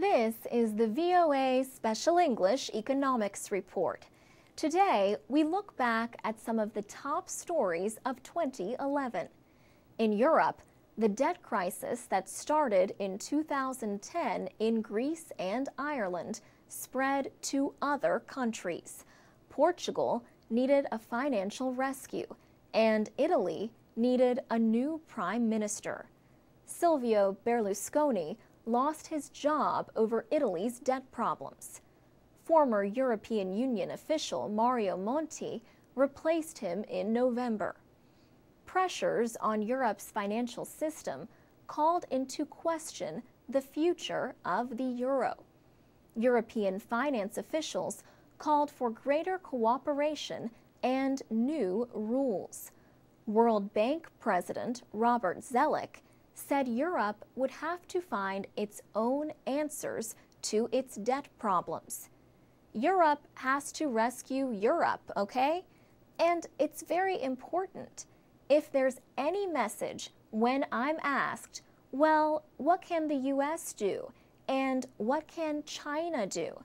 This is the VOA Special English Economics Report. Today, we look back at some of the top stories of 2011. In Europe, the debt crisis that started in 2010 in Greece and Ireland spread to other countries. Portugal needed a financial rescue, and Italy needed a new prime minister. Silvio Berlusconi lost his job over Italy's debt problems. Former European Union official Mario Monti replaced him in November. Pressures on Europe's financial system called into question the future of the euro. European finance officials called for greater cooperation and new rules. World Bank President Robert Zoellick said Europe would have to find its own answers to its debt problems. Europe has to rescue Europe, okay? And it's very important. If there's any message when I'm asked, well, what can the US do? And what can China do?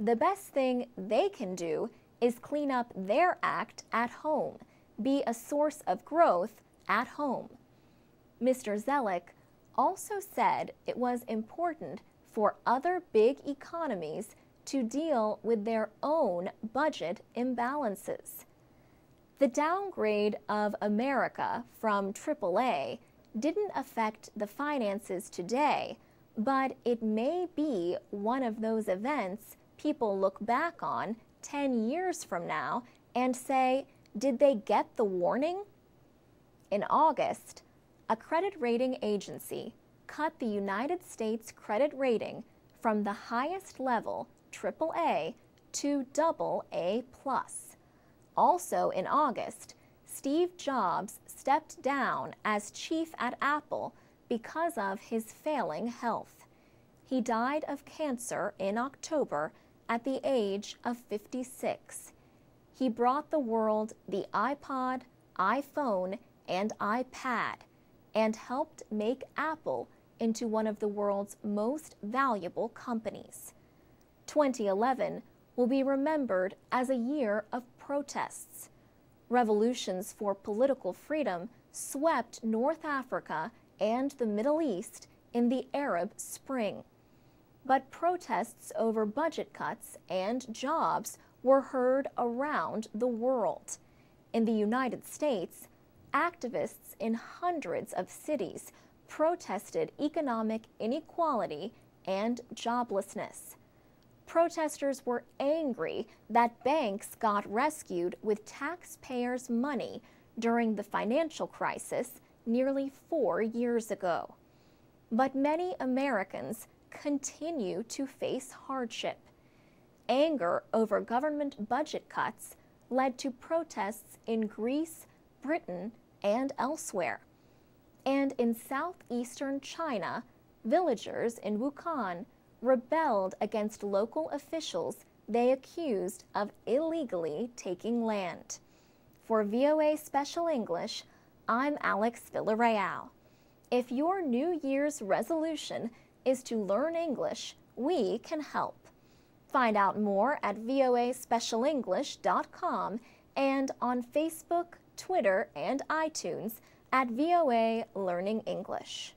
The best thing they can do is clean up their act at home, be a source of growth at home. Mr. Zoellick also said it was important for other big economies to deal with their own budget imbalances. The downgrade of America from AAA didn't affect the finances today, but it may be one of those events people look back on 10 years from now and say, did they get the warning? In August, a credit rating agency cut the United States credit rating from the highest level, AAA, to AA+. Also in August, Steve Jobs stepped down as chief at Apple because of his failing health. He died of cancer in October at the age of 56. He brought the world the iPod, iPhone, and iPad, and helped make Apple into one of the world's most valuable companies. 2011 will be remembered as a year of protests. Revolutions for political freedom swept North Africa and the Middle East in the Arab Spring. But protests over budget cuts and jobs were heard around the world. In the United States, activists in hundreds of cities protested economic inequality and joblessness. Protesters were angry that banks got rescued with taxpayers' money during the financial crisis nearly 4 years ago. But many Americans continue to face hardship. Anger over government budget cuts led to protests in Greece, Britain, and elsewhere. And in southeastern China, villagers in Wuhan rebelled against local officials they accused of illegally taking land. For VOA Special English, I'm Alex Villarreal. If your New Year's resolution is to learn English, we can help. Find out more at voaspecialenglish.com and on Facebook, Twitter, and iTunes at VOA Learning English.